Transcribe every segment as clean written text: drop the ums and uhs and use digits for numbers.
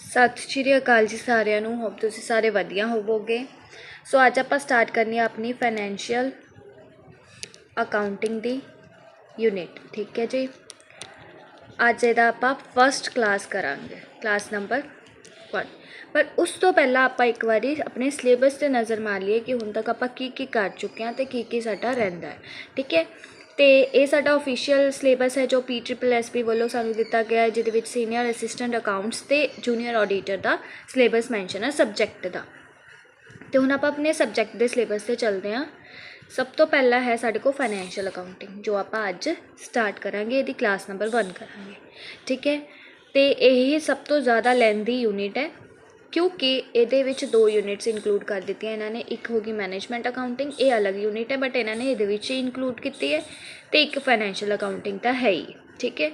सत श्री अकाल जी सारिਆਂ ਨੂੰ। होप तुसीं सारे वधिया होवोगे। सो अज आप स्टार्ट करनी है अपनी फाइनैंशियल अकाउंटिंग दी यूनिट। ठीक है जी। अज इहदा आपां फस्ट क्लास करांगे, क्लास नंबर 1। पर उस तो पहला आप एक बारी अपने सिलेबस से नज़र मार लीए कि हुण तक आपां की कर चुके हैं तो की साडा रहिंदा है। ठीक है। तो ये साडा ऑफिशियल सिलेबस है जो PSSB वालों सानूं दिता गया है, जिहदे विच सीनियर असिस्टेंट अकाउंट्स ते जूनीयर ऑडिटर का सिलेबस मैंशन है सबजैक्ट का। तो हुण आपां अपने सबजैक्ट के सिलेबस से चलते हैं। सब तो पहला है साडे को फाइनैंशियल अकाउंटिंग, जो आपां अज स्टार्ट करांगे। इहदी क्लास नंबर 1 करांगे। ठीक है। तो यही सब तो ज़्यादा लेंदी यूनिट है, क्योंकि ये 2 यूनिट्स इंक्लूड कर दी इन्होंने। एक होगी मैनेजमेंट अकाउंटिंग, ये अलग यूनिट है बट इन्होंने ये इंक्लूड की है। तो एक फाइनैंशियल अकाउंटिंग तो है ही। ठीक है।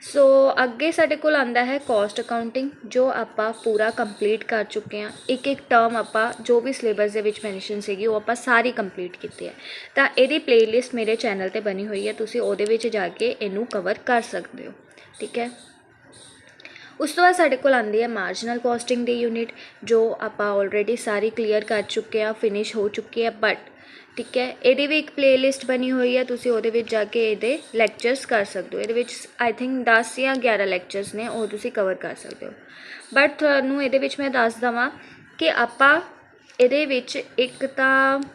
सो अगे साडे कोल आंदा है कॉस्ट अकाउंटिंग, जो आपां पूरा कंप्लीट कर चुके हैं। एक एक टर्म आपां जो भी सिलेबस के मैंशन सी वो आपां सारी कंप्लीट की है। तो यदी प्लेलिस्ट मेरे चैनल पर बनी हुई है, तुसीं उहदे विच जाके इनू कवर कर सकते हो। ठीक है। उस तो बाद साडे कोल आंदी है मार्जिनल कॉस्टिंग दी यूनिट, जो आपां ऑलरेडी सारी क्लीयर कर चुके हैं, फिनिश हो चुकी है। बट ठीक है, ये भी एक प्लेलिस्ट बनी हुई है, तुसीं उहदे विच जाके ये लैक्चर्स कर सकते हो। ये आई थिंक 10 या 11 लैक्चर्स ने, वो तुसीं कवर कर सकते हो। बट तुहानूं ये विच मैं दस देवां कि आपां ਇਹਦੇ ਵਿੱਚ एक तो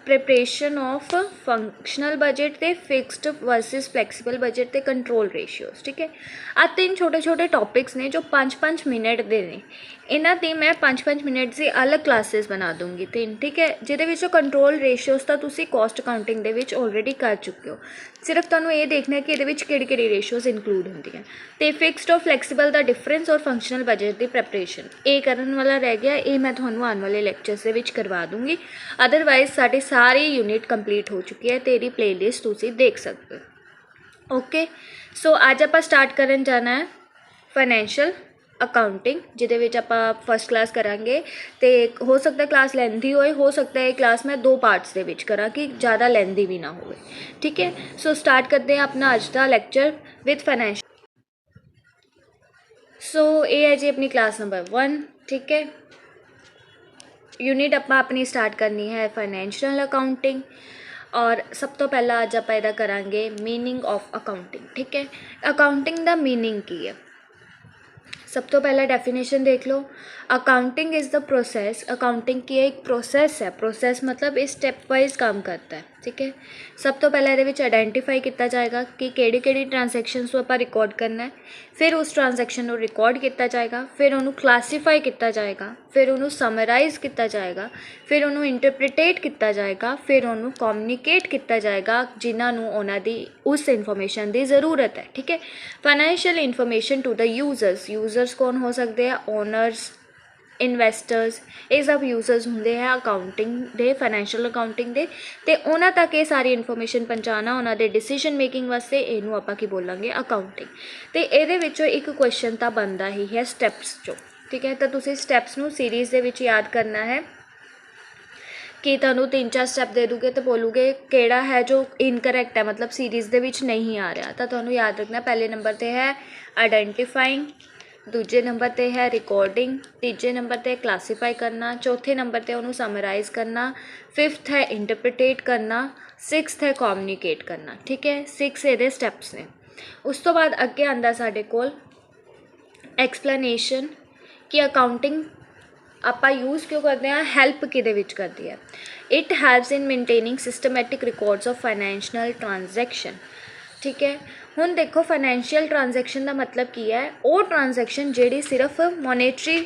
प्रिपरेशन ऑफ फंक्शनल बजट ते फिक्सड वर्सिस फ्लैक्सीबल बजट ते कंट्रोल रेशियोज। ठीक है। आ 3 छोटे छोटे टॉपिक्स ने जो 5-5 मिनट के ने। इन्हां दी मैं 5-5 मिनट की अलग क्लासेस बना दूँगी 3। ठीक है। जिहदे विच कंट्रोल रेशियोज तो तुसीं कॉस्ट अकाउंटिंग दे विच ऑलरेडी कर चुके हो। सिर्फ तुहानूं ये देखना है कि इहदे विच किहड़ी रेशियोज इंक्लूड होंदियां। ते फिक्सड और फ्लैक्सीबल दा डिफरेंस और फंक्शनल बजट की प्रैपरेशन ये करन वाला रह गया। ये मैं तुहानूं आने वाले लैक्चर्स दे विच करवा दूँगी। अदरवाइज साड़ी सारी यूनिट कंप्लीट हो चुकी है, तेरी प्लेलिस्ट तुसीं देख सकते हो। ओके। सो अज आप स्टार्ट करन जाना है फाइनैंशियल अकाउंटिंग, जिहदे विच आपां फस्ट क्लास करांगे। तो हो सकता है क्लास लेंथी हो सकता है क्लास मैं 2 पार्ट्स दे विच करा कि ज़्यादा लेंथी भी ना हो। ठीक है। सो स्टार्ट करते हैं अपना अज का लैक्चर विद फाइनैंशियल। सो ये है जी अपनी क्लास नंबर 1। ठीक है। यूनिट आपां अपनी स्टार्ट करनी है फाइनैंशियल अकाउंटिंग। और सब तो पहला अज आपां इहदा करांगे मीनिंग ऑफ अकाउंटिंग। ठीक है। अकाउंटिंग दा मीनिंग की है, सब तो पहला डेफिनेशन देख लो। Accounting is the process. Accounting की एक प्रोसेस है। प्रोसेस मतलब ये स्टैप वाइज काम करता है। ठीक है। सब तो पहला ये आइडेंटिफाई किया जाएगा कि किहड़ी ट्रांसैक्शनस को आप रिकॉर्ड करना है। फिर उस ट्रांसैक्शन को रिकॉर्ड किया जाएगा, फिर उन्होंने क्लासीफाई किया जाएगा, फिर उन्होंने समराइज किया जाएगा, फिर उन्होंने इंटरप्रिटेट किया जाएगा, फिर उन्होंने कम्युनिकेट किया जाएगा जिन्होंने उन्होंने उस इन्फॉर्मेशन की ज़रूरत है। ठीक है। Financial information to the users कौन हो सकते हैं? ओनर्स, इन्वैसटर्स, ये सब यूजर्स होंगे हैं अकाउंटिंग दे, फाइनैंशियल अकाउंटिंग दे। ते उन्हां तक ये सारी इन्फॉर्मेशन पहुँचाना उन्होंने डिसीजन मेकिंग वास्ते इनू आपां की बोलांगे अकाउंटिंग। तो ये एक क्वेश्चन तो बनता ही है स्टैप्स चो। ठीक है। तो तुसीं स्टैप्स नू सीरीज़ दे विच याद करना है कि तुहानूं 3-4 स्टैप दे दूँगे तो बोलोगे केड़ा है जो इनकरैक्ट है, मतलब सीरीज़ दे विच नहीं आ रहा। तो तुहानूं याद रखना पहले नंबर पर है आइडेंटिफाइंग, दूजे नंबर पर है रिकॉर्डिंग, तीजे नंबर पर क्लासीफाई करना, चौथे नंबर पर उन्होंने समराइज़ करना, 5th है इंटरप्रिटेट करना, 6th है कम्युनिकेट करना। ठीक है। 6 ये स्टैप्स ने। उस तो बाद अगे आंदा साडे कोल एक्सप्लेनेशन कि अकाउंटिंग आपां यूज़ क्यों करते हैं, हैल्प किहदे विच करती है। It helps in maintaining systematic records of financial transaction. ठीक है। हुण देखो फाइनैंशियल ट्रांजैक्शन का मतलब की है, वो ट्रांजैक्शन जिहड़ी सिर्फ मॉनेटरी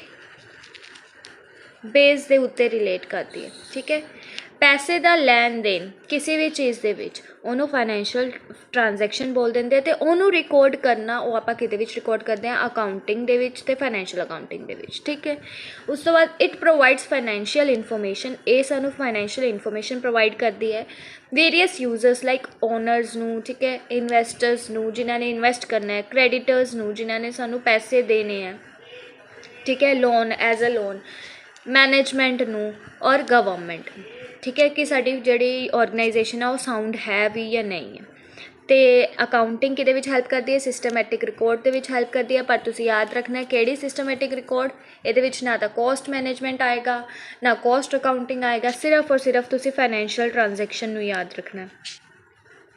बेस के उत्ते रिलेट करती है। ठीक है। पैसे का लैन देन किसी भी चीज़ के विच उन्होंने फाइनैंशियल ट्रांजैक्शन बोल देंगे। तो उन्होंने रिकॉर्ड करना वो आपां किहदे विच रिकॉर्ड करते हैं, अकाउंटिंग दे विच ते फाइनैंशियल अकाउंटिंग दे विच। ठीक है। उस तो बाद इट प्रोवाइड्स फाइनैंशियल इन्फॉर्मेशन, ये सानू फाइनैंशियल इन्फॉर्मेशन प्रोवाइड करती है वेरीअस यूजर्स लाइक ओनर्स नू। ठीक है। इन्वैसटर्स नू जिन्होंने इन्वैसट करना है, क्रेडिटर्स नू जिन्होंने सानू पैसे देने हैं। ठीक है। Loan as a loan, management नू और गवर्नमेंट। ठीक है। कि साडी जिहड़ी ऑर्गेनाइजेशन है वो साउंड है भी या नहीं है। ਤੇ ਅਕਾਊਂਟਿੰਗ ਕਿਹਦੇ ਵਿੱਚ ਹੈਲਪ ਕਰਦੀ ਹੈ, ਸਿਸਟਮੈਟਿਕ ਰਿਕਾਰਡ ਦੇ ਵਿੱਚ ਹੈਲਪ ਕਰਦੀ ਹੈ। ਪਰ ਤੁਸੀਂ ਯਾਦ ਰੱਖਣਾ ਕਿਹੜੀ ਸਿਸਟਮੈਟਿਕ ਰਿਕਾਰਡ, ਇਹਦੇ ਵਿੱਚ ਨਾ ਤਾਂ ਕੋਸਟ ਮੈਨੇਜਮੈਂਟ ਆਏਗਾ ਨਾ ਕੋਸਟ ਅਕਾਊਂਟਿੰਗ ਆਏਗਾ, ਸਿਰਫ ਔਰ ਸਿਰਫ ਤੁਸੀਂ ਫਾਈਨੈਂਸ਼ੀਅਲ ਟ੍ਰਾਂਜੈਕਸ਼ਨ ਨੂੰ ਯਾਦ ਰੱਖਣਾ,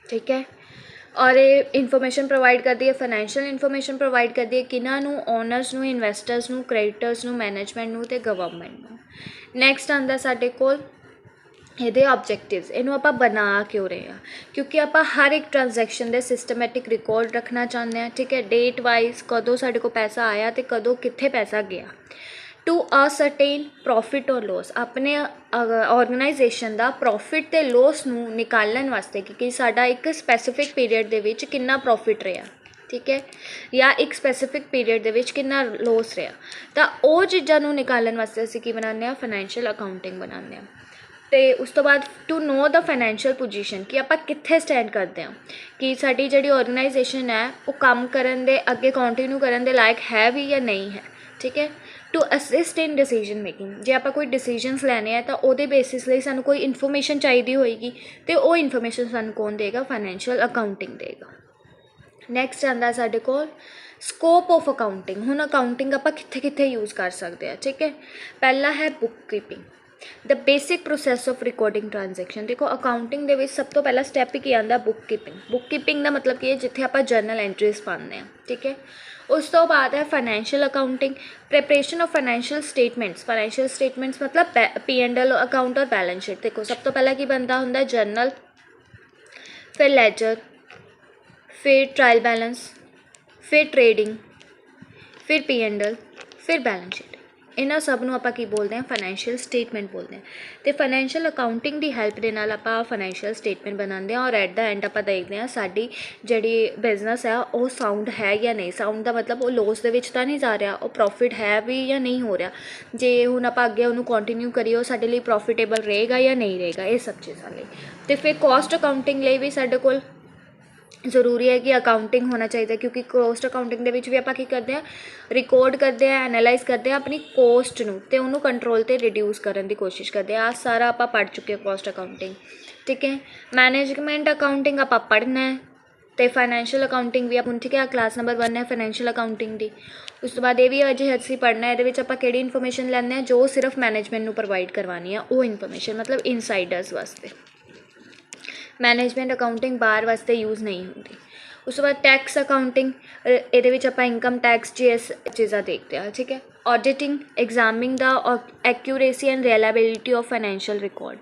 ਠੀਕ ਹੈ। ਔਰ ਇਹ ਇਨਫੋਰਮੇਸ਼ਨ ਪ੍ਰੋਵਾਈਡ ਕਰਦੀ ਹੈ, ਫਾਈਨੈਂਸ਼ੀਅਲ ਇਨਫੋਰਮੇਸ਼ਨ ਪ੍ਰੋਵਾਈਡ ਕਰਦੀ ਹੈ ਕਿਹਨਾਂ ਨੂੰ, ਓਨਰਸ ਨੂੰ, ਇਨਵੈਸਟਰਸ ਨੂੰ, ਕ੍ਰੈਡੀਟਰਸ ਨੂੰ, ਮੈਨੇਜਮੈਂਟ ਨੂੰ ਅਤੇ ਗਵਰਨਮੈਂਟ ਨੂੰ। ਨੈਕਸਟ ਆਉਂਦਾ ਸਾਡੇ ਕੋਲ ਇਹਦੇ ਆਬਜੈਕਟਿਵਸ। ਇਹਨੂੰ ਆਪਾਂ ਬਣਾ ਕਿਉਂ ਰਹੇ ਹਾਂ, ਕਿਉਂਕਿ ਆਪਾਂ ਹਰ ਇੱਕ ਟ੍ਰਾਂਜੈਕਸ਼ਨ ਦੇ ਸਿਸਟਮੈਟਿਕ ਰਿਕਾਰਡ ਰੱਖਣਾ ਚਾਹੁੰਦੇ ਹਾਂ, ਠੀਕ ਹੈ। ਡੇਟ ਵਾਈਜ਼ ਕਦੋਂ ਸਾਡੇ ਕੋਲ ਪੈਸਾ ਆਇਆ ਅਤੇ ਕਦੋਂ ਕਿੱਥੇ ਪੈਸਾ ਗਿਆ। ਟੂ ਅਸਰਟੇਨ ਪ੍ਰੋਫਿਟ ਔਰ ਲੋਸ, ਆਪਣੇ ਔਰਗਨਾਈਜੇਸ਼ਨ ਦਾ ਪ੍ਰੋਫਿਟ ਅਤੇ ਲੋਸ ਨੂੰ ਨਿਕਾਲਣ ਵਾਸਤੇ ਕਿ ਸਾਡਾ ਇੱਕ ਸਪੈਸੀਫਿਕ ਪੀਰੀਅਡ ਦੇ ਵਿੱਚ ਕਿੰਨਾ ਪ੍ਰੋਫਿਟ ਰਿਹਾ, ਠੀਕ ਹੈ, ਜਾਂ ਇੱਕ ਸਪੈਸੀਫਿਕ ਪੀਰੀਅਡ ਦੇ ਵਿੱਚ ਕਿੰਨਾ ਲੋਸ ਰਿਹਾ। ਤਾਂ ਉਹ ਚੀਜ਼ਾਂ ਨੂੰ ਨਿਕਾਲਣ ਵਾਸਤੇ ਅਸੀਂ ਕੀ ਬਣਾਉਂਦੇ ਹਾਂ, ਫਾਈਨੈਂਸ਼ੀਅਲ ਅਕਾਊਂਟਿੰਗ ਬਣਾਉਂਦੇ ਹਾਂ। ਅਤੇ ਉਸ ਤੋਂ ਬਾਅਦ ਟੂ ਨੋ ਦਾ ਫਾਈਨੈਂਸ਼ੀਅਲ ਪੋਜੀਸ਼ਨ, ਕਿ ਆਪਾਂ ਕਿੱਥੇ ਸਟੈਂਡ ਕਰਦੇ ਹਾਂ, ਕਿ ਸਾਡੀ ਜਿਹੜੀ ਔਰਗਨਾਈਜੇਸ਼ਨ ਹੈ ਉਹ ਕੰਮ ਕਰਨ ਦੇ ਅੱਗੇ ਕੰਟੀਨਿਊ ਕਰਨ ਦੇ ਲਾਇਕ ਹੈ ਵੀ ਜਾਂ ਨਹੀਂ ਹੈ, ਠੀਕ ਹੈ। To assist in decision making, ਜੇ ਆਪਾਂ ਕੋਈ ਡਿਸੀਜਨਸ ਲੈਣੇ ਆ ਤਾਂ ਉਹਦੇ ਬੇਸਿਸ ਲਈ ਸਾਨੂੰ ਕੋਈ ਇਨਫੋਰਮੇਸ਼ਨ ਚਾਹੀਦੀ ਹੋਏਗੀ ਅਤੇ ਉਹ ਇਨਫੋਰਮੇਸ਼ਨ ਸਾਨੂੰ ਕੌਣ ਦੇਗਾ, ਫਾਈਨੈਂਸ਼ੀਅਲ ਅਕਾਊਂਟਿੰਗ ਦੇਗਾ। ਨੈਕਸਟ ਆਉਂਦਾ ਸਾਡੇ ਕੋਲ ਸਕੋਪ ਆਫ ਅਕਾਊਂਟਿੰਗ। ਹੁਣ ਅਕਾਊਂਟਿੰਗ ਆਪਾਂ ਕਿੱਥੇ ਕਿੱਥੇ ਯੂਜ਼ ਕਰ ਸਕਦੇ ਹਾਂ, ਠੀਕ ਹੈ। ਪਹਿਲਾ ਹੈ book keeping, the basic process of recording transaction. ਦੇਖੋ ਅਕਾਊਂਟਿੰਗ ਦੇ ਵਿੱਚ ਸਭ ਤੋਂ ਪਹਿਲਾ ਸਟੈਪ ਹੀ ਕੀ ਆਉਂਦਾ, ਬੁੱਕ ਕੀਪਿੰਗ। ਬੁੱਕ ਕੀਪਿੰਗ ਦਾ ਮਤਲਬ ਕੀ ਹੈ, ਜਿੱਥੇ ਆਪਾਂ ਜਰਨਲ ਐਂਟਰੀਜ਼ ਪਾਉਂਦੇ ਹਾਂ, ਠੀਕ ਹੈ। ਉਸ ਤੋਂ ਬਾਅਦ ਹੈ financial accounting, preparation of financial statements. Financial statements ਮਤਲਬ P&L ਅਕਾਊਂਟ ਔਰ ਬੈਲੈਂਸ ਸ਼ੀਟ। ਦੇਖੋ ਸਭ ਤੋਂ ਪਹਿਲਾਂ ਕੀ ਬਣਦਾ ਹੁੰਦਾ, ਜਰਨਲ, ਫਿਰ ਲੈਜਰ, ਫਿਰ ਟਰਾਇਲ ਬੈਲੈਂਸ, ਫਿਰ ਟ੍ਰੇਡਿੰਗ, ਫਿਰ P&L, ਫਿਰ ਬੈਲੈਂਸ ਸ਼ੀਟ। ਇਹਨਾਂ ਸਭ ਨੂੰ ਆਪਾਂ ਕੀ ਬੋਲਦੇ ਹਾਂ, ਫਾਈਨੈਂਸ਼ੀਅਲ ਸਟੇਟਮੈਂਟ ਬੋਲਦੇ ਹਾਂ। ਅਤੇ ਫਾਈਨੈਂਸ਼ੀਅਲ ਅਕਾਊਂਟਿੰਗ ਦੀ ਹੈਲਪ ਦੇ ਨਾਲ ਆਪਾਂ ਫਾਈਨੈਂਸ਼ੀਅਲ ਸਟੇਟਮੈਂਟ ਬਣਾਉਂਦੇ ਹਾਂ, ਔਰ ਐਟ ਦਾ ਐਂਡ ਆਪਾਂ ਦੇਖਦੇ ਹਾਂ ਸਾਡੀ ਜਿਹੜੀ ਬਿਜ਼ਨਸ ਹੈ ਉਹ ਸਾਊਂਡ ਹੈ ਜਾਂ ਨਹੀਂ। ਸਾਊਂਡ ਦਾ ਮਤਲਬ ਉਹ ਲੋਸ ਦੇ ਵਿੱਚ ਤਾਂ ਨਹੀਂ ਜਾ ਰਿਹਾ, ਉਹ ਪ੍ਰੋਫਿਟ ਹੈ ਵੀ ਜਾਂ ਨਹੀਂ ਹੋ ਰਿਹਾ। ਜੇ ਹੁਣ ਆਪਾਂ ਅੱਗੇ ਉਹਨੂੰ ਕੰਟੀਨਿਊ ਕਰੀਏ, ਉਹ ਸਾਡੇ ਲਈ ਪ੍ਰੋਫਿਟੇਬਲ ਰਹੇਗਾ ਜਾਂ ਨਹੀਂ ਰਹੇਗਾ, ਇਹ ਸਭ ਚੀਜ਼ਾਂ ਲਈ। ਅਤੇ ਫਿਰ ਕੋਸਟ ਅਕਾਊਂਟਿੰਗ ਲਈ ਵੀ ਸਾਡੇ ਕੋਲ ਜ਼ਰੂਰੀ ਹੈ ਕਿ ਅਕਾਊਂਟਿੰਗ ਹੋਣਾ ਚਾਹੀਦਾ, ਕਿਉਂਕਿ ਕੋਸਟ ਅਕਾਊਂਟਿੰਗ ਦੇ ਵਿੱਚ ਵੀ ਆਪਾਂ ਕੀ ਕਰਦੇ ਹਾਂ, ਰਿਕਾਰਡ ਕਰਦੇ ਹਾਂ, ਐਨਾਲਾਈਜ਼ ਕਰਦੇ ਹਾਂ ਆਪਣੀ ਕੋਸਟ ਨੂੰ ਅਤੇ ਉਹਨੂੰ ਕੰਟਰੋਲ 'ਤੇ ਰਿਡਿਊਸ ਕਰਨ ਦੀ ਕੋਸ਼ਿਸ਼ ਕਰਦੇ ਹਾਂ। ਆਹ ਸਾਰਾ ਆਪਾਂ ਪੜ੍ਹ ਚੁੱਕੇ ਹਾਂ ਕੋਸਟ ਅਕਾਊਂਟਿੰਗ, ਠੀਕ ਹੈ। ਮੈਨੇਜਮੈਂਟ ਅਕਾਊਂਟਿੰਗ ਆਪਾਂ ਪੜ੍ਹਨਾ ਹੈ, ਅਤੇ ਫਾਈਨੈਂਸ਼ੀਅਲ ਅਕਾਊਂਟਿੰਗ ਵੀ ਆਪਾਂ, ਠੀਕ ਹੈ, ਕਲਾਸ ਨੰਬਰ 1 ਹੈ ਫਾਈਨੈਂਸ਼ੀਅਲ ਅਕਾਊਂਟਿੰਗ ਦੀ। ਉਸ ਤੋਂ ਬਾਅਦ ਇਹ ਵੀ ਅਜੇ ਅਸੀਂ ਪੜ੍ਹਨਾ, ਇਹਦੇ ਵਿੱਚ ਆਪਾਂ ਕਿਹੜੀ ਇਨਫੋਰਮੇਸ਼ਨ ਲੈਂਦੇ ਹਾਂ, ਜੋ ਸਿਰਫ ਮੈਨੇਜਮੈਂਟ ਨੂੰ ਪ੍ਰੋਵਾਈਡ ਕਰਵਾਉਣੀ ਆ, ਉਹ ਇਨਫੋਰਮੇਸ਼ਨ, ਮਤਲਬ ਇਨਸਾਈਡਰਸ ਵਾਸਤੇ। ਮੈਨੇਜਮੈਂਟ ਅਕਾਊਂਟਿੰਗ ਬਾਹਰ ਵਾਸਤੇ ਯੂਜ਼ ਨਹੀਂ ਹੁੰਦੀ। ਉਸ ਤੋਂ ਬਾਅਦ ਟੈਕਸ ਅਕਾਊਂਟਿੰਗ, ਇਹਦੇ ਵਿੱਚ ਆਪਾਂ ਇਨਕਮ ਟੈਕਸ, GS ਚੀਜ਼ਾਂ ਦੇਖਦੇ ਹਾਂ, ਠੀਕ ਹੈ। ਆਡਿਟਿੰਗ, ਐਗਜ਼ਾਮਿੰਗ ਦਾ ਐਕਿਊਰੇਸੀ ਐਂਡ ਰਿਲਾਇਬਿਲਿਟੀ ਆਫ ਫਾਈਨੈਂਸ਼ੀਅਲ ਰਿਕਾਰਡ।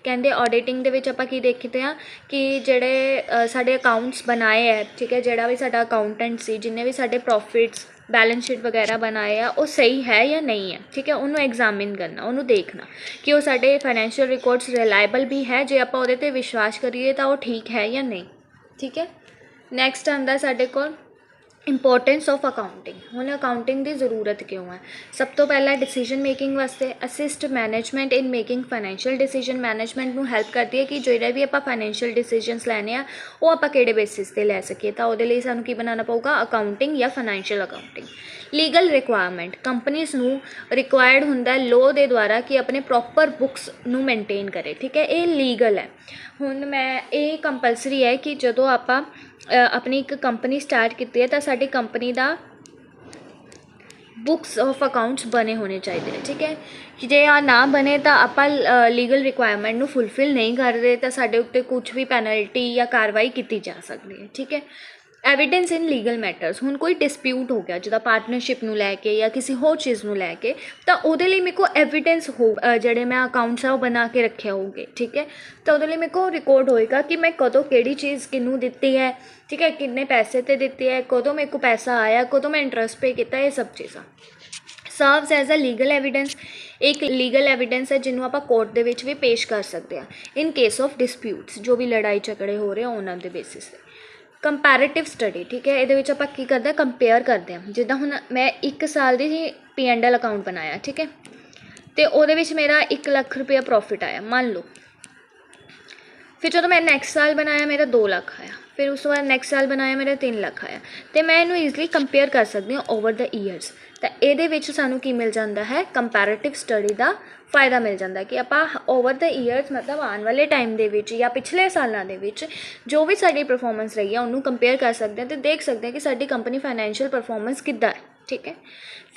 ਕਹਿੰਦੇ ਆਡਿਟਿੰਗ ਦੇ ਵਿੱਚ ਆਪਾਂ ਕੀ ਦੇਖਦੇ ਹਾਂ ਕਿ ਜਿਹੜੇ ਸਾਡੇ ਅਕਾਊਂਟਸ ਬਣਾਏ ਹੈ, ਠੀਕ ਹੈ, ਜਿਹੜਾ ਵੀ ਸਾਡਾ ਅਕਾਊਂਟੈਂਟ ਸੀ, ਜਿੰਨੇ ਵੀ ਸਾਡੇ ਪ੍ਰੋਫਿਟਸ, ਬੈਲੈਂਸ ਸ਼ੀਟ ਵਗੈਰਾ ਬਣਾਏ ਆ, ਉਹ ਸਹੀ ਹੈ ਜਾਂ ਨਹੀਂ ਹੈ, ਠੀਕ ਹੈ। ਉਹਨੂੰ ਐਗਜ਼ਾਮਿਨ ਕਰਨਾ, ਉਹਨੂੰ ਦੇਖਣਾ ਕਿ ਉਹ ਸਾਡੇ ਫਾਈਨੈਂਸ਼ੀਅਲ ਰਿਕਾਰਡਸ ਰਿਲਾਇਬਲ ਵੀ ਹੈ, ਜੇ ਆਪਾਂ ਉਹਦੇ 'ਤੇ ਵਿਸ਼ਵਾਸ ਕਰੀਏ ਤਾਂ ਉਹ ਠੀਕ ਹੈ ਜਾਂ ਨਹੀਂ, ਠੀਕ ਹੈ। ਨੈਕਸਟ ਆਉਂਦਾ ਸਾਡੇ ਕੋਲ ਇੰਪੋਰਟੈਂਸ ਆਫ ਅਕਾਊਂਟਿੰਗ। ਹੁਣ ਅਕਾਊਂਟਿੰਗ ਦੀ ਜ਼ਰੂਰਤ ਕਿਉਂ ਹੈ, ਸਭ ਤੋਂ ਪਹਿਲਾਂ ਡਿਸੀਜਨ ਮੇਕਿੰਗ ਵਾਸਤੇ। ਅਸਿਸਟ ਮੈਨੇਜਮੈਂਟ ਇਨ ਮੇਕਿੰਗ ਫਾਈਨੈਂਸ਼ੀਅਲ ਡਿਸੀਜਨ, ਮੈਨੇਜਮੈਂਟ ਨੂੰ ਹੈਲਪ ਕਰਦੀ ਹੈ ਕਿ ਜਿਹੜੇ ਵੀ ਆਪਾਂ ਫਾਈਨੈਂਸ਼ੀਅਲ ਡਿਸੀਜਨਸ ਲੈਣੇ ਆ ਉਹ ਆਪਾਂ ਕਿਹੜੇ ਬੇਸਿਸ 'ਤੇ ਲੈ ਸਕੀਏ, ਤਾਂ ਉਹਦੇ ਲਈ ਸਾਨੂੰ ਕੀ ਬਣਾਉਣਾ ਪਊਗਾ, ਅਕਾਊਂਟਿੰਗ ਜਾਂ financial accounting. Legal requirement, companies ਨੂੰ ਰਿਕੁਆਇਰਡ ਹੁੰਦਾ ਲੋਅ ਦੇ ਦੁਆਰਾ ਕਿ ਆਪਣੇ ਪ੍ਰੋਪਰ ਬੁੱਕਸ ਨੂੰ ਮੇਨਟੇਨ ਕਰੇ, ਠੀਕ ਹੈ, ਇਹ ਲੀਗਲ ਹੈ। ਹੁਣ ਇਹ ਕੰਪਲਸਰੀ ਹੈ ਕਿ ਜਦੋਂ ਆਪਾਂ ਆਪਣੀ ਇੱਕ ਕੰਪਨੀ ਸਟਾਰਟ ਕੀਤੀ ਹੈ ਤਾਂ ਸਾਡੀ company the books of accounts ਬਣੇ ਹੋਣੇ ਚਾਹੀਦੇ ਨੇ, ਠੀਕ ਹੈ। ਕਿ ਜੇ ਆ ਨਾ ਬਣੇ ਤਾਂ ਆਪਾਂ ਲੀਗਲ ਰਿਕੁਆਇਰਮੈਂਟ ਨੂੰ ਫੁਲਫਿਲ ਨਹੀਂ ਕਰ ਰਹੇ ਤਾਂ ਸਾਡੇ ਉੱਤੇ ਕੁਛ ਵੀ ਪੈਨਲਟੀ ਜਾਂ ਕਾਰਵਾਈ ਕੀਤੀ ਜਾ ਸਕਦੀ ਹੈ, ਠੀਕ ਹੈ। ਐਵੀਡੈਂਸ ਇਨ ਲੀਗਲ ਮੈਟਰਸ, ਹੁਣ ਕੋਈ ਡਿਸਪਿਊਟ ਹੋ ਗਿਆ ਜਿੱਦਾਂ ਪਾਰਟਨਰਸ਼ਿਪ ਨੂੰ ਲੈ ਕੇ ਜਾਂ ਕਿਸੇ ਹੋਰ ਚੀਜ਼ ਨੂੰ ਲੈ ਕੇ, ਤਾਂ ਉਹਦੇ ਲਈ ਮੇਰੇ ਕੋਲ ਐਵੀਡੈਂਸ ਜਿਹੜੇ ਮੈਂ ਅਕਾਊਂਟਸ ਆ ਉਹ ਬਣਾ ਕੇ ਰੱਖੇ ਹੋਊਗੇ, ਠੀਕ ਹੈ। ਤਾਂ ਉਹਦੇ ਲਈ ਮੇਰੇ ਕੋਲ ਰਿਕਾਰਡ ਹੋਏਗਾ ਕਿ ਮੈਂ ਕਦੋਂ ਕਿਹੜੀ ਚੀਜ਼ ਕਿਹਨੂੰ ਦਿੱਤੀ ਹੈ, ਠੀਕ ਹੈ, ਕਿੰਨੇ ਪੈਸੇ 'ਤੇ ਦਿੱਤੀ ਹੈ, ਕਦੋਂ ਮੇਰੇ ਕੋਲ ਪੈਸਾ ਆਇਆ, ਕਦੋਂ ਮੈਂ ਇੰਟਰਸਟ ਪੇ ਕੀਤਾ, ਇਹ ਸਭ ਚੀਜ਼ਾਂ serves as a legal evidence. ਇੱਕ ਲੀਗਲ ਐਵੀਡੈਂਸ ਹੈ ਜਿਹਨੂੰ ਆਪਾਂ ਕੋਰਟ ਦੇ ਵਿੱਚ ਵੀ ਪੇਸ਼ ਕਰ ਸਕਦੇ ਹਾਂ ਇਨ ਕੇਸ ਆਫ ਡਿਸਪਿਊਟਸ, ਜੋ ਵੀ ਲੜਾਈ ਝਗੜੇ ਹੋ ਰਹੇ ਉਹਨਾਂ ਦੇ ਬੇਸਿਸ 'ਤੇ। ਕੰਪੈਰੇਟਿਵ ਸਟੱਡੀ, ਠੀਕ ਹੈ, ਇਹਦੇ ਵਿੱਚ ਆਪਾਂ ਕੀ ਕਰਦੇ ਹਾਂ, ਕੰਪੇਅਰ ਕਰਦੇ ਹਾਂ। ਜਿੱਦਾਂ ਹੁਣ ਮੈਂ 1 ਸਾਲ ਦੀ P&L ਅਕਾਊਂਟ ਬਣਾਇਆ, ਠੀਕ ਹੈ, ਅਤੇ ਉਹਦੇ ਵਿੱਚ ਮੇਰਾ 1 ਲੱਖ ਰੁਪਇਆ ਪ੍ਰੋਫਿਟ ਆਇਆ ਮੰਨ ਲਓ। ਫਿਰ ਜਦੋਂ ਮੈਂ ਨੈਕਸਟ ਸਾਲ ਬਣਾਇਆ ਮੇਰਾ 2 ਲੱਖ ਆਇਆ, ਫਿਰ ਉਸ ਤੋਂ ਬਾਅਦ ਨੈਕਸਟ ਸਾਲ ਬਣਾਇਆ ਮੇਰਾ 3 ਲੱਖ ਆਇਆ। ਅਤੇ ਮੈਂ ਇਹਨੂੰ ਈਜ਼ਲੀ ਕੰਪੇਅਰ ਕਰ ਸਕਦੀ ਹਾਂ ਓਵਰ ਦਾ ਈਅਰਸ। ਤਾਂ ਇਹਦੇ ਵਿੱਚ ਸਾਨੂੰ ਕੀ ਮਿਲ ਜਾਂਦਾ ਹੈ, ਕੰਪੈरेटिव ਸਟੱਡੀ ਦਾ फ़ायदा मिल जाता है कि आप ओवर द ईयर्स मतलब आने वाले टाइम ਦੇ ਵਿੱਚ ਜਾਂ ਪਿਛਲੇ ਸਾਲਾਂ ਦੇ ਵਿੱਚ ਜੋ ਵੀ ਸਾਡੀ ਪਰਫਾਰਮੈਂਸ ਰਹੀ ਹੈ ਉਹਨੂੰ ਕੰਪੇਅਰ ਕਰ ਸਕਦੇ ਹਾਂ ਤੇ ਦੇਖ ਸਕਦੇ ਹਾਂ ਕਿ ਸਾਡੀ ਕੰਪਨੀ ਫਾਈਨੈਂਸ਼ੀਅਲ ਪਰਫਾਰਮੈਂਸ ਕਿੱਦਾਂ ਹੈ। ठीक है,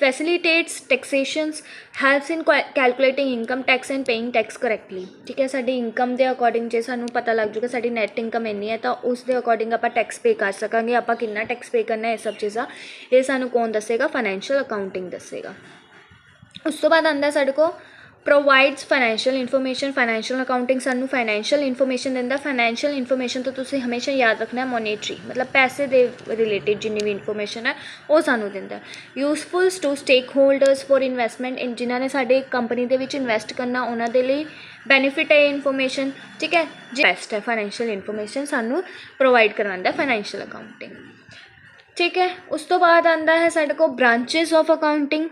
facilitates taxations, helps in calculating income tax and paying tax correctly. ठीक है, साडी इनकम के अकॉर्डिंग जो सानू पता लग जूगा साडी नैट इनकम इन्नी है तो उस दे अकॉर्डिंग आप टैक्स पे कर सकांगे, आप कितना टैक्स पे करना है, ये सब चीज़ा ये सानू कौन दसेगा, फाइनैंशियल अकाउंटिंग दसेगा। उस तो बाद आंदा साडे को provides financial information. Financial accounting सानू फाइनैंशियल इन्फॉर्मेशन दिंदा। फाइनैंशियल इन्फॉर्मेशन तो तुसीं हमेशा याद रखना है मॉनेटरी मतलब पैसे दे रिलेटेड जिन्नी भी इन्फॉर्मेशन है वो सानू दिंदा। Useful to stakeholders for investment in जिन्होंने साडे कंपनी दे विच इन्वेस्ट करना उन्हां दे लई बेनीफिट है इन्फॉर्मेशन। ठीक है जी, बेस्ट है फाइनैंशियल इन्फॉर्मेशन सानू प्रोवाइड करवांदा फाइनैंशियल अकाउंटिंग। ठीक है, उस तो बाद आंदा है साडे को branches of accounting.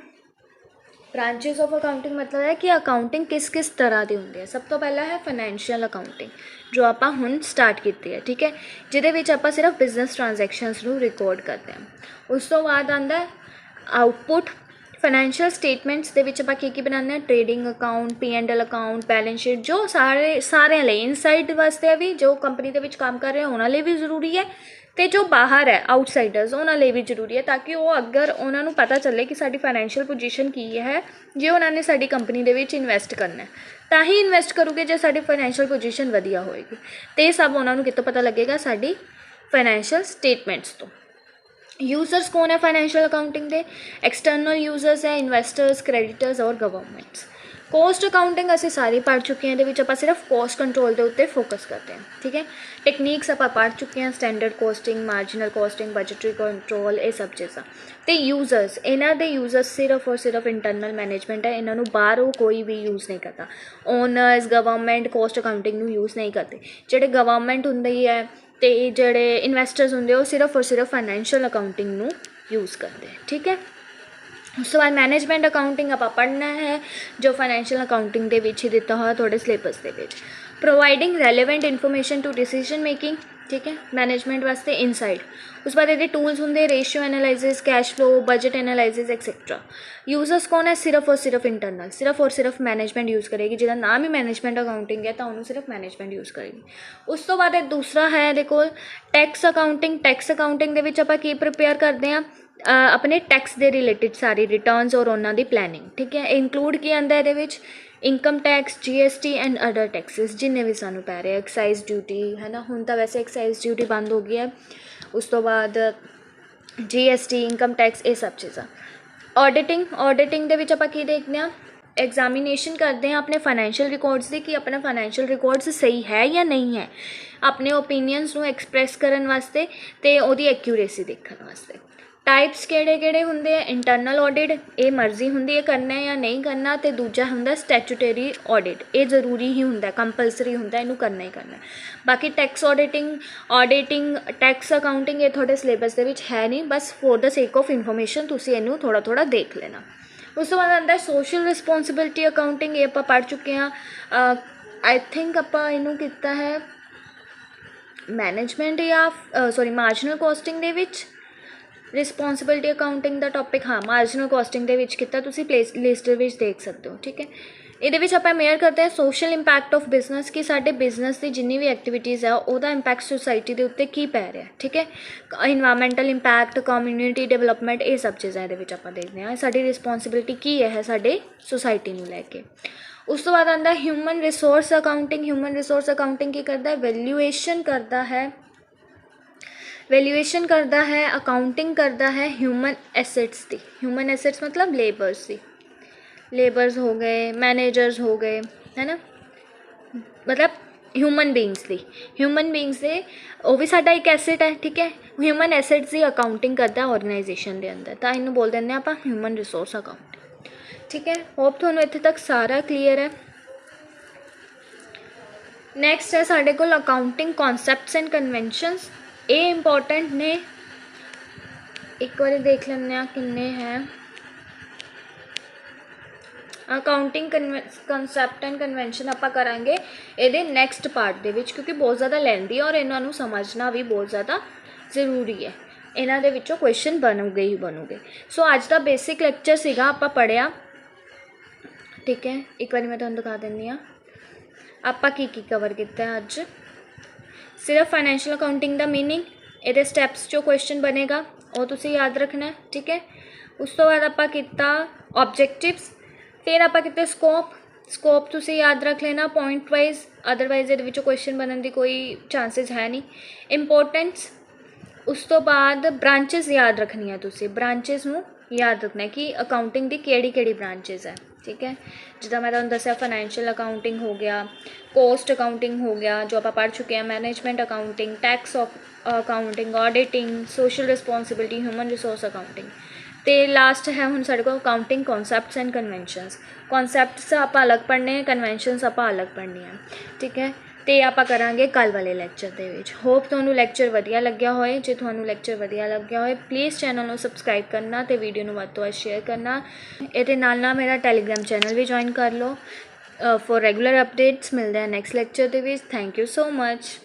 Branches of accounting मतलब है कि अकाउंटिंग किस किस तरह की होंगी है। सब तो पहला है फाइनैंशियल अकाउंटिंग जो आप हुण स्टार्ट की है। ठीक है, जिहदे विच आपां सिर्फ बिजनेस ट्रांजैक्शनस नूं रिकॉर्ड करते हैं। उस तो बाद आंदा आउटपुट। फाइनैंशियल स्टेटमेंट्स दे विच आपां की बनाने हैं, trading account, P&L account, balance sheet जो सारे लई इनसाइड वास्ते भी जो कंपनी दे विच काम कर रहे हैं उन्हां लई भी जरूरी है तो जो बाहर है आउटसाइडर्स उन्होंने लिए भी जरूरी है ताकि वो अगर उन्होंने पता चले कि साड़ी फाइनैंशियल पोजीशन की है जो उन्होंने साड़ी कंपनी दे विच इन्वेस्ट करना है तो ही इन्वेस्ट करोगे जो साड़ी फाइनैंशियल पोजीशन वधिया होएगी। तो ये सब उन्होंने कितों पता लगेगा, साड़ी फाइनैंशियल स्टेटमेंट्स तो। यूजर्स कौन है फाइनैंशियल अकाउंटिंग के? एक्सटर्नल यूजर्स है, इन्वेस्टर्स, क्रेडिटर्स और गवर्नमेंट्स। कॉस्ट अकाउंटिंग असीं सारी पढ़ चुके हैं, ये आप सिर्फ कॉस्ट कंट्रोल के उत्ते फोकस करते हैं। ठीक है, टेक्नीक्स आप पढ़ चुके हैं, standard costing, marginal costing, budgetary control, ये सब चीज़ा। तो यूजर्स, इन्हां दे यूजर्स सिर्फ और सिर्फ इंटरनल मैनेजमेंट है, इन्हों बाहरों कोई भी यूज़ नहीं करता। ओनर्स, गवर्नमेंट कॉस्ट अकाउंटिंग नूं यूज़ नहीं करते। जिहड़े गवर्नमेंट हुंदी है तो जिहड़े इन्वेस्टर्स हुंदे वो सिर्फ और सिर्फ फाइनैंशियल अकाउंटिंग नूं यूज़ करते हैं। ठीक है, उस तो बाद मैनेजमेंट अकाउंटिंग आप पढ़ना है जो फाइनैंशियल अकाउंटिंग के विच ही दिता हुआ थोड़े सिलेबस के विच। Providing relevant information to decision making. ठीक है, मैनेजमेंट वास्ते इनसाइड। उस बाद ये टूल्स होंगे ratio analysis, cash flow, budget analysis etcetera. Users कौन है? सिर्फ और सिर्फ इंटरनल, सिर्फ और सिर्फ मैनेजमेंट यूज़ करेगी, जिसका नाम ही मैनेजमेंट अकाउंटिंग है तो उन्होंने सिर्फ मैनेजमेंट यूज़ करेगी। उस तो बाद दूसरा है देखो टैक्स अकाउंटिंग। टैक्स अकाउंटिंग के विच आपां की प्रिपेयर करते हैं अपने टैक्स के रिलेटिड सारी रिटर्नस और उन्होंने प्लैनिंग। ठीक है, इंक्लूड की आंदा है income tax, GST and other taxis जिन्हें भी सानू पै रहे, एक्साइज ड्यूटी है ना, हुण तां वैसे एक्साइज ड्यूटी बंद हो गई है। उस तो बाद GST, इनकम टैक्स, ये सब चीज़ा। ऑडिटिंग दे विच आपां की देखते हैं, एग्जामिनेशन करते हैं अपने फाइनैंशियल रिकॉर्ड्स की कि अपना फाइनैंशियल रिकॉर्ड्स सही है या नहीं है, अपने ओपीनियंस नूं एक्सप्रैस करन वास्ते ते ओहदी एक्यूरेसी देखण वास्ते। टाइप्स किहड़े हुंदे आ? इंटरनल ऑडिट, ये मर्जी हुंदी है करना है या नहीं करना, तो दूजा हुंदा स्टैचूटरी ऑडिट, ये जरूरी ही हुंदा, कंपलसरी हुंदा, इनू करना ही करना है। बाकी टैक्स ऑडिटिंग टैक्स अकाउंटिंग ये थोड़े सिलेबस दे विच है नहीं, बस for the sake of information तुसीं इनू थोड़ा थोड़ा देख लेना। उस तो बाद आंदा सोशल रिस्पोंसिबिलिटी अकाउंटिंग, ये आपां पढ़ चुके हैं। आई थिंक आपां इनू कीता है मैनेजमेंट या सॉरी मार्जिनल कॉस्टिंग दे विच। रिस्पोंसिबिलिटी अकाउंटिंग का टॉपिक हाँ मार्जिनल कॉस्टिंग के विच कीता, तुसीं प्लेस लिस्ट विच देख सकते हो। ठीक है, ये विच आपां मेयर करते हैं सोशल इंपैक्ट ऑफ बिजनेस कि साडे बिजनेस की जिन्नी भी एक्टिविटीज़ है उहदा इंपैक्ट सोसाइटी के उत्ते की पै रहा है। ठीक है, इन्वायरमेंटल इंपैक्ट, कम्यूनिटी डेवलपमेंट, ये सब चीज़ां इहदे विच आपां देखते हैं साडी रिस्पोंसिबिलिटी की है साडे सोसाइटी नूं लैके। उस तो बाद आंदा human resource accounting. Human resource accounting की करता है? वैल्यूएशन करता है, अकाउंटिंग करता है ह्यूमन एसेट्स की। ह्यूमन एसेट्स मतलब लेबर्स की, लेबर्स हो गए, मैनेजर्स हो गए, है ना, मतलब ह्यूमन बींग्स से वो भी साडा एक एसेट है। ठीक है, ह्यूमन एसेट्स की अकाउंटिंग करता है ऑर्गेनाइजेशन के अंदर, तो इन्हू बोल देंगे आप ह्यूमन रिसोर्स अकाउंटिंग। ठीक है, होप तुहानू इत्थे तक सारा क्लीयर है। नैक्सट है साडे कोल अकाउंटिंग कॉन्सैप्ट्स एंड कन्वेंशनस। ये इंपॉर्टेंट ने, एक बार देख लें किन्ने हैं। अकाउंटिंग कॉन्सैप्ट एंड कन्वेंशन आप करांगे ये नैक्सट पार्ट दे विच, क्योंकि बहुत ज़्यादा लैंदी है और इन्हों समझना भी बहुत ज़्यादा जरूरी है। ਇਹਨਾਂ ਦੇ ਵਿੱਚੋਂ ਕੁਐਸਚਨ ਬਣੂਗੇ ਹੀ ਬਣੂਗੇ। ਸੋ ਅੱਜ ਦਾ ਬੇਸਿਕ ਲੈਕਚਰ ਸੀਗਾ, ਆਪਾਂ ਪੜ੍ਹਿਆ, ਠੀਕ ਹੈ। ਇੱਕ ਵਾਰੀ ਮੈਂ ਤੁਹਾਨੂੰ ਦਿਖਾ ਦਿੰਦੀ ਹਾਂ ਆਪਾਂ ਕੀ ਕੀ ਕਵਰ ਕੀਤਾ ਅੱਜ। ਸਿਰਫ ਫਾਈਨੈਂਸ਼ੀਅਲ ਅਕਾਊਂਟਿੰਗ ਦਾ ਮੀਨਿੰਗ, ਇਹਦੇ ਸਟੈਪਸ 'ਚੋਂ ਕੁਐਸਚਨ ਬਣੇਗਾ ਉਹ ਤੁਸੀਂ ਯਾਦ ਰੱਖਣਾ, ਠੀਕ ਹੈ। ਉਸ ਤੋਂ ਬਾਅਦ ਆਪਾਂ ਕੀਤਾ ਆਬਜੈਕਟਿਵਸ, ਫਿਰ ਆਪਾਂ ਕੀਤਾ ਸਕੋਪ ਤੁਸੀਂ ਯਾਦ ਰੱਖ ਲੈਣਾ ਪੁਆਇੰਟ ਵਾਈਜ਼, ਅਦਰਵਾਈਜ਼ ਇਹਦੇ ਵਿੱਚੋਂ ਕੁਐਸਚਨ ਬਣਨ ਦੀ ਕੋਈ ਚਾਂਸਿਸ ਹੈ ਨਹੀਂ। ਇੰਪੋਰਟੈਂਸ, ਉਸ ਤੋਂ ਬਾਅਦ ਬ੍ਰਾਂਚਿਸ ਯਾਦ ਰੱਖਣੀਆਂ ਤੁਸੀਂ, ਬ੍ਰਾਂਚਿਸ ਨੂੰ ਯਾਦ ਰੱਖਣਾ ਕਿ ਅਕਾਊਂਟਿੰਗ ਦੀ ਕਿਹੜੀ ਬ੍ਰਾਂਚਿਸ ਹੈ, ਠੀਕ ਹੈ। ਜਿੱਦਾਂ ਮੈਂ ਤੁਹਾਨੂੰ ਦੱਸਿਆ ਫਾਈਨੈਂਸ਼ੀਅਲ ਅਕਾਊਂਟਿੰਗ ਹੋ ਗਿਆ, ਕੋਸਟ ਅਕਾਊਂਟਿੰਗ ਹੋ ਗਿਆ ਜੋ ਆਪਾਂ ਪੜ੍ਹ ਚੁੱਕੇ ਹਾਂ, management accounting, tax accounting, auditing, social responsibility, human resource accounting, ਅਤੇ ਲਾਸਟ ਹੈ ਹੁਣ ਸਾਡੇ ਕੋਲ accounting concepts and conventions. Concepts ਆਪਾਂ ਅਲੱਗ ਪੜ੍ਹਨੇ, ਕਨਵੈਨਸ਼ਨਸ ਆਪਾਂ ਅਲੱਗ ਪੜ੍ਹਨੀਆਂ, ਠੀਕ ਹੈ। ਅਤੇ ਆਪਾਂ ਕਰਾਂਗੇ ਕੱਲ੍ਹ ਵਾਲੇ ਲੈਕਚਰ ਦੇ ਵਿੱਚ। ਹੋਪ ਤੁਹਾਨੂੰ ਲੈਕਚਰ ਵਧੀਆ ਲੱਗਿਆ ਹੋਏ। ਜੇ ਤੁਹਾਨੂੰ ਲੈਕਚਰ ਵਧੀਆ ਲੱਗਿਆ ਹੋਏ ਪਲੀਜ਼ ਚੈਨਲ ਨੂੰ ਸਬਸਕ੍ਰਾਈਬ ਕਰਨਾ ਅਤੇ ਵੀਡੀਓ ਨੂੰ ਵੱਧ ਤੋਂ ਵੱਧ ਸ਼ੇਅਰ ਕਰਨਾ। ਇਹਦੇ ਨਾਲ ਮੇਰਾ ਟੈਲੀਗ੍ਰਾਮ ਚੈਨਲ ਵੀ ਜੁਆਇਨ ਕਰ ਲਓ ਫॉर ਰੈਗੂਲਰ ਅਪਡੇਟਸ। ਮਿਲਦੇ ਹਾਂ ਨੈਕਸਟ ਲੈਕਚਰ ਦੇ ਵਿੱਚ। Thank you so much.